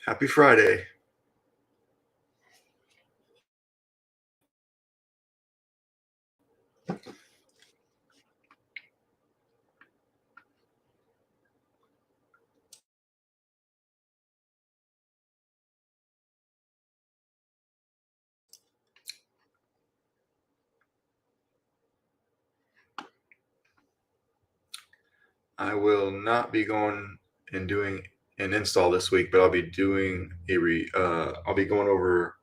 Happy Friday. I will not be going and doing an install this week, but I'll be doing I'll be going over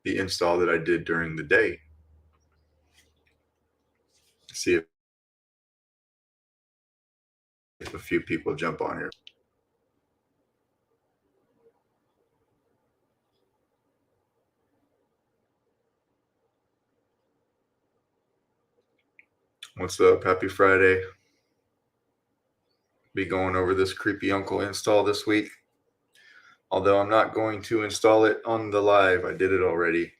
the install that I did during the day. See if a few people jump on here. What's up? Happy Friday. Be going over this creepy uncle install this week. Although I'm not going to install it on the live. I did it already.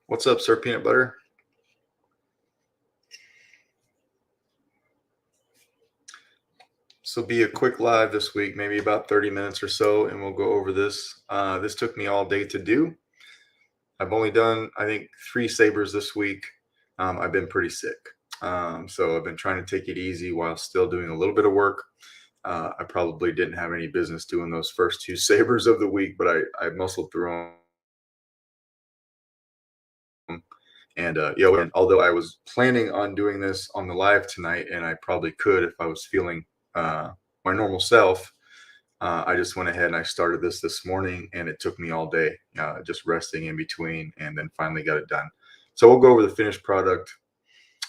What's up, Sir Peanut Butter? This will be a quick live this week, maybe about 30 minutes or so, and we'll go over this. This took me all day to do. I've only done, I think, 3 Sabers this week. I've been pretty sick. So I've been trying to take it easy while still doing a little bit of work. I probably didn't have any business doing those first 2 Sabers of the week, but I muscled through them. And and although I was planning on doing this on the live tonight, and I probably could if I was feeling my normal self, I just went ahead and I started this morning, and it took me all day, just resting in between, and then finally got it done. So we'll go over the finished product.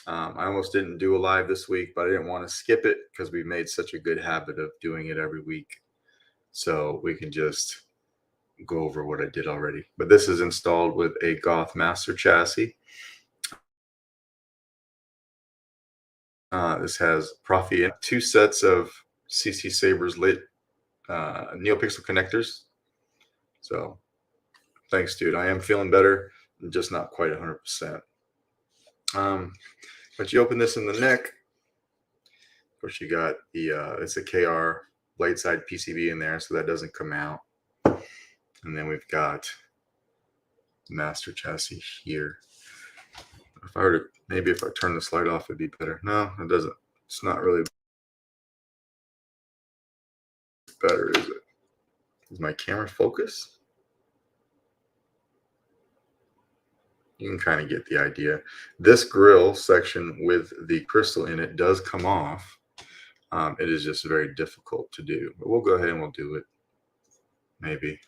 I almost didn't do a live this week, but I didn't want to skip it because we've made such a good habit of doing it every week. So we can just go over what I did already. But this is installed with a Goth master chassis. This has Profi 2 sets of CC Sabers lit NeoPixel connectors. So thanks, dude. I am feeling better, just not quite 100%. But you open this in the neck. Of course, you got the it's a KR blade side PCB in there, so that doesn't come out. And then we've got the master chassis here. If I were to, maybe if I turn the slide off, it'd be better. No, it doesn't. It's not really better, is it? Is my camera focus? You can kind of get the idea. This grill section with the crystal in it does come off. It is just very difficult to do, but we'll go ahead and we'll do it. Maybe.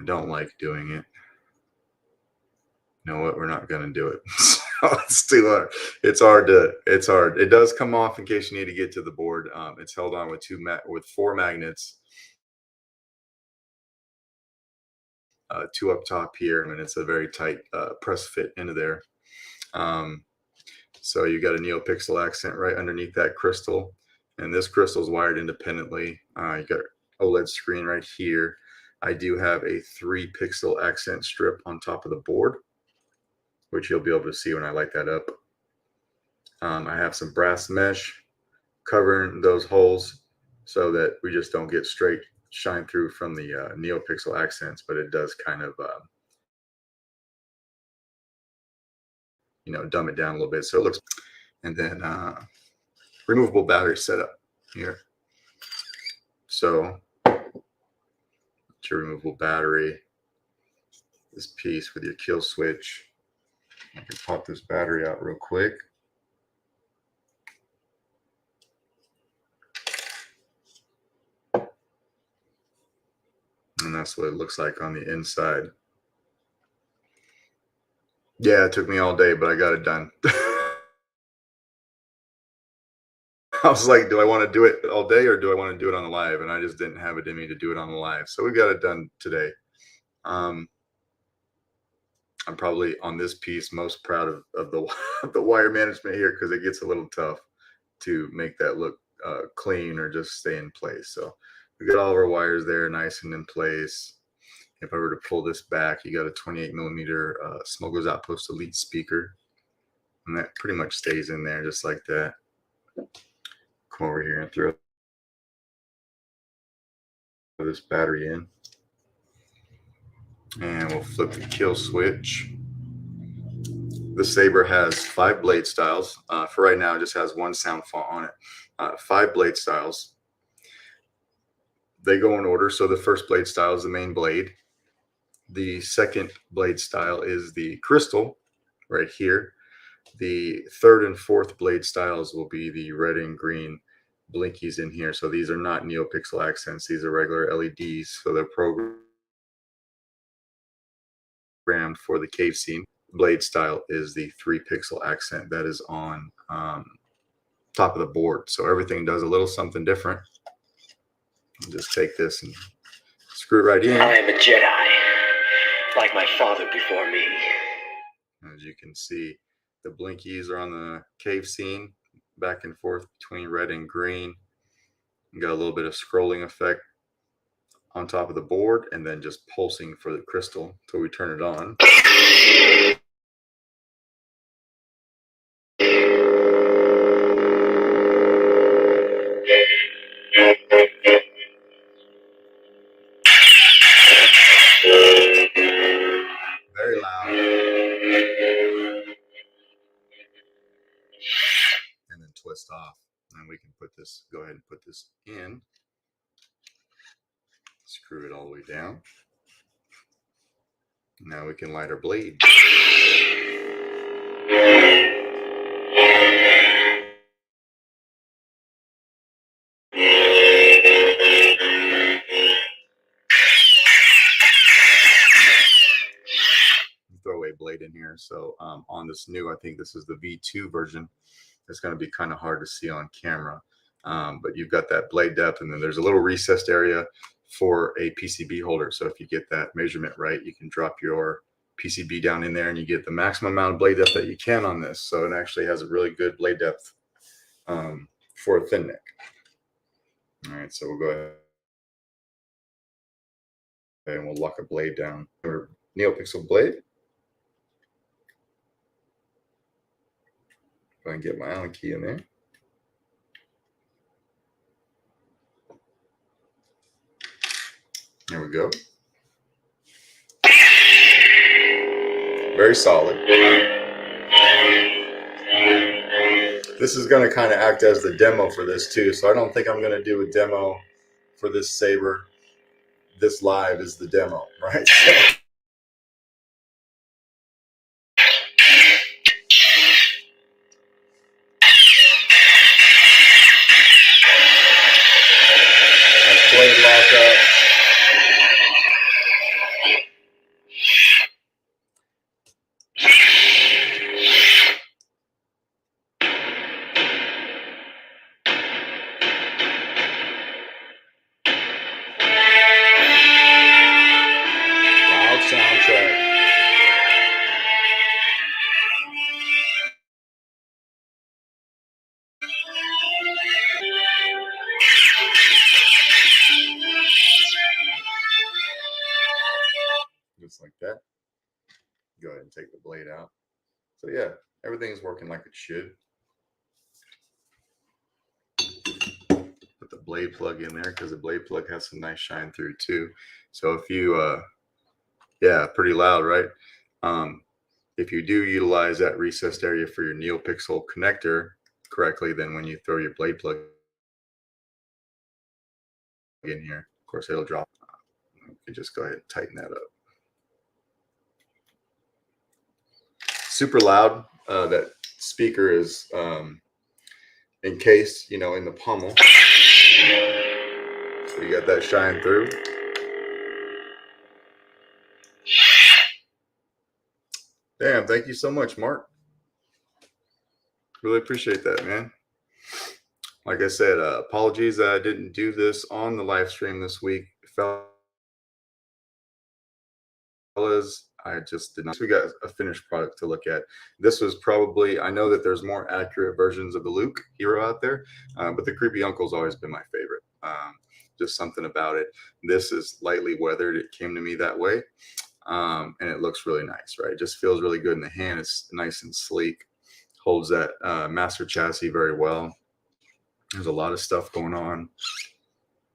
I don't like doing it. You know what? We're not going to do it. It's too hard. It's hard. It does come off in case you need to get to the board. It's held on with 4 magnets. 2 up top here, and it's a very tight press fit into there. So you got a NeoPixel accent right underneath that crystal, and this crystal is wired independently. You got OLED screen right here. I do have a 3 pixel accent strip on top of the board, which you'll be able to see when I light that up. I have some brass mesh covering those holes so that we just don't get straight shine through from the NeoPixel accents, but it does kind of dumb it down a little bit so it looks. And then removable battery setup here. So it's your removable battery, this piece with your kill switch. I can pop this battery out real quick. And that's what it looks like on the inside. Yeah, it took me all day, but I got it done. I was like, do I want to do it all day or do I want to do it on the live? And I just didn't have it in me to do it on the live. So we got it done today. I'm probably on this piece most proud of the, the wire management here because it gets a little tough to make that look clean or just stay in place. So We got all of our wires there nice and in place. If I were to pull this back, you got a 28 millimeter Smugglers Outpost Elite speaker, and that pretty much stays in there just like that. Come over here and throw this battery in, and we'll flip the kill switch. The Saber has 5 blade styles. For right now, it just has one sound font on it. 5 blade styles. They go in order. So the first blade style is the main blade. The second blade style is the crystal right here. The third and fourth blade styles will be the red and green blinkies in here. So these are not NeoPixel accents. These are regular LEDs. So they're programmed for the cave scene. Blade style is the 3-pixel accent that is on top of the board. So everything does a little something different. I'll just take this and screw it right in. I am a Jedi, like my father before me. As you can see, the blinkies are on the cave scene, back and forth between red and green. You got a little bit of scrolling effect on top of the board, and then just pulsing for the crystal until we turn it on. Very loud. And then twist off. And we can put this, go ahead and put this in. Screw it all the way down. Now we can light our blade. Throwaway blade in here. So on this new, I think this is the V2 version. It's going to be kind of hard to see on camera, but you've got that blade depth, and then there's a little recessed area for a PCB holder. So if you get that measurement right, you can drop your PCB down in there and you get the maximum amount of blade depth that you can on this. So it actually has a really good blade depth for a thin neck. All right, so we'll go ahead and we'll lock a blade down. Or NeoPixel blade. Go ahead and get my Allen key in there. There we go. Very solid. This is going to kind of act as the demo for this too. So I don't think I'm going to do a demo for this Saber. This live is the demo, right? Blade lock up. Loud soundtrack. Just like that. Go ahead and take the blade out. So yeah, everything's working like it should. Put the blade plug in there because the blade plug has some nice shine through too. So if you, yeah, pretty loud, right? If you do utilize that recessed area for your NeoPixel connector correctly, then when you throw your blade plug in here, of course, it'll drop. You can just go ahead and tighten that up. Super loud. That speaker is encased, you know, in the pommel. So you got that shine through. Damn, thank you so much, Mark. Really appreciate that, man. Like I said, apologies that I didn't do this on the live stream this week, fellas. I just did not. We got a finished product to look at. This was probably, I know that there's more accurate versions of the Luke hero out there, but the Creepy Uncle's always been my favorite. just something about it. This is lightly weathered. It came to me that way. And it looks really nice, right? It just feels really good in the hand. It's nice and sleek, holds that master chassis very well. There's a lot of stuff going on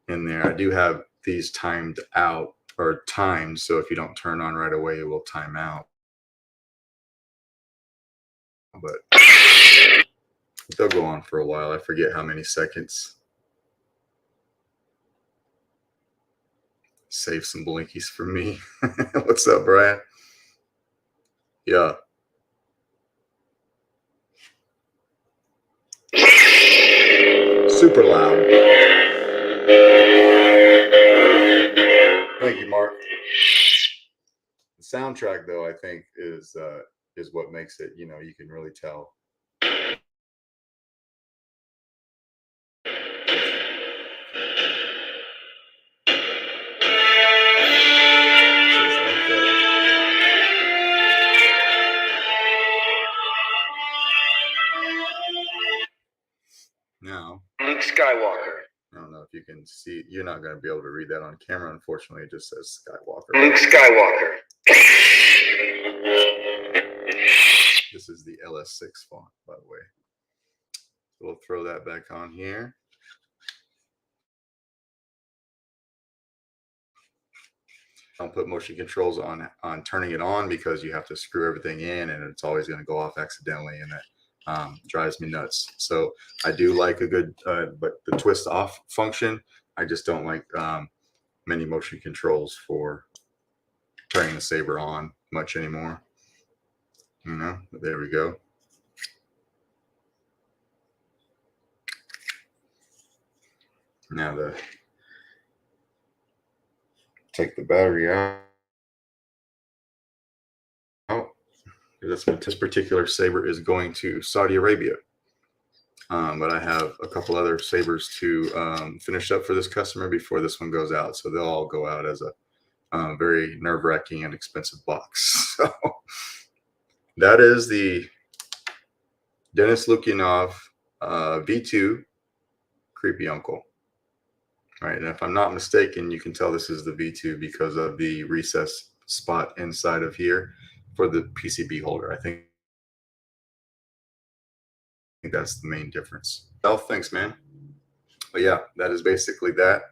in there. I do have these timed out or timed, so if you don't turn on right away, it will time out. But they'll go on for a while. I forget how many seconds. Save some blinkies for me. What's up, Brian? Yeah. Super loud. Thank you, Mark. The soundtrack, though, I think is what makes it. You know, you can really tell. Now, Luke Skywalker. I don't know if you can see. You're not going to be able to read that on camera. Unfortunately, it just says Skywalker. Luke Skywalker. This is the LS6 font, by the way. We'll throw that back on here. Don't put motion controls on turning it on because you have to screw everything in and it's always going to go off accidentally, and that drives me nuts. So I do like a good but the twist off function. I just don't like many motion controls for turning the Saber on much anymore. You know, but there we go. Now take the battery out. This particular Saber is going to Saudi Arabia. But I have a couple other Sabers to finish up for this customer before this one goes out. So they'll all go out as a very nerve-wracking and expensive box. So that is the Denis Lukianov V2 Creepy Uncle. Right, and if I'm not mistaken, you can tell this is the V2 because of the recess spot inside of here for the PCB holder. I think that's the main difference. Oh, thanks, man. But yeah, that is basically that.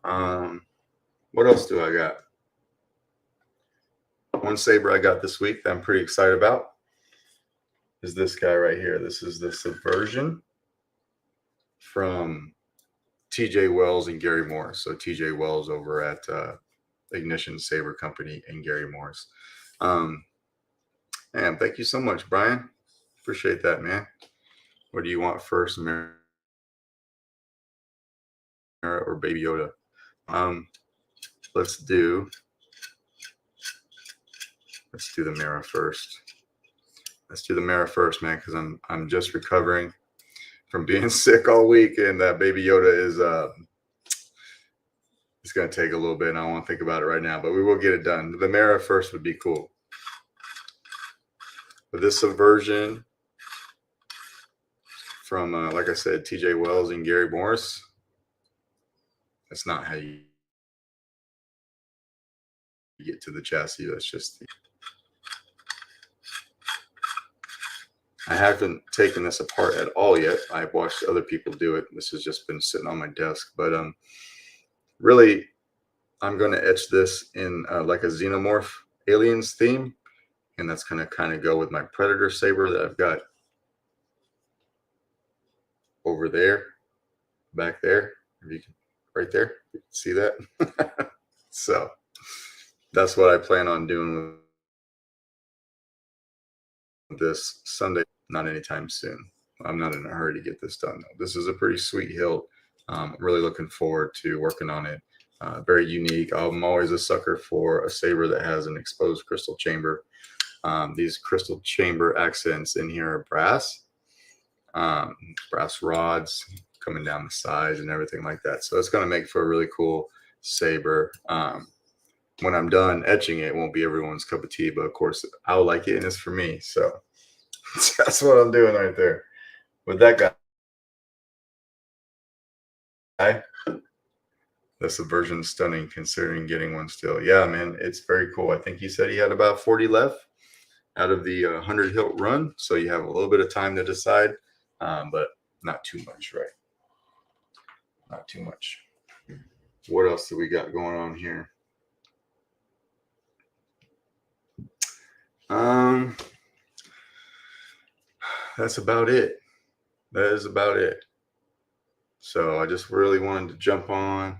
What else do I got? One Saber I got this week that I'm pretty excited about is this guy right here. This is the Subversion from TJ Wells and Gary Morris. So TJ Wells over at Ignition Saber Company and Gary Morris. And thank you so much, Brian. Appreciate that, man. What do you want first, Mara or Baby Yoda? Let's do the Mara first. Let's do the Mara first, man, because I'm just recovering from being sick all week, and that Baby Yoda is it's going to take a little bit, and I don't want to think about it right now, but we will get it done. The Mara first would be cool. But this Subversion from, like I said, TJ Wells and Gary Morris, that's not how you get to the chassis. That's just I haven't taken this apart at all yet. I've watched other people do it. This has just been sitting on my desk. But really, I'm going to etch this in like a Xenomorph Aliens theme. And that's going to kind of go with my Predator Saber that I've got over there, back there. If you can, right there. You can see that. So that's what I plan on doing with this Sunday. Not anytime soon. I'm not in a hurry to get this done, though. This is a pretty sweet hilt. I'm really looking forward to working on it. Very unique. I'm always a sucker for a Saber that has an exposed crystal chamber. These crystal chamber accents in here are brass. Brass rods coming down the sides and everything like that. So it's going to make for a really cool Saber. When I'm done etching it, it won't be everyone's cup of tea, but of course I'll like it and it's for me. So that's what I'm doing right there with that guy. The subversion stunning considering getting one still. Yeah, man, it's very cool. I think he said he had about 40 left out of the 100 hilt run. So you have a little bit of time to decide, but not too much, right? Not too much. What else do we got going on here? That's about it. That is about it. So I just really wanted to jump on,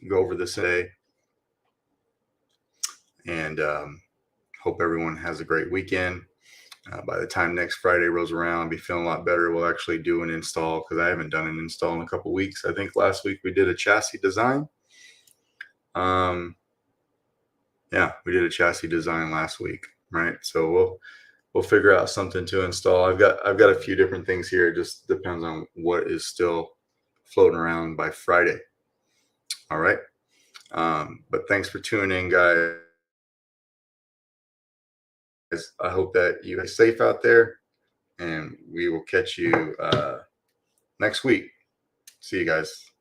go over this day, and hope everyone has a great weekend. By the time next Friday rolls around, I'll be feeling a lot better. We'll actually do an install because I haven't done an install in a couple weeks. I think last week we did a chassis design. Yeah, we did a chassis design last week, right? So we'll figure out something to install. I've got a few different things here. It just depends on what is still floating around by Friday. All right. But thanks for tuning in, guys. I hope that you are safe out there, and we will catch you next week. See you guys.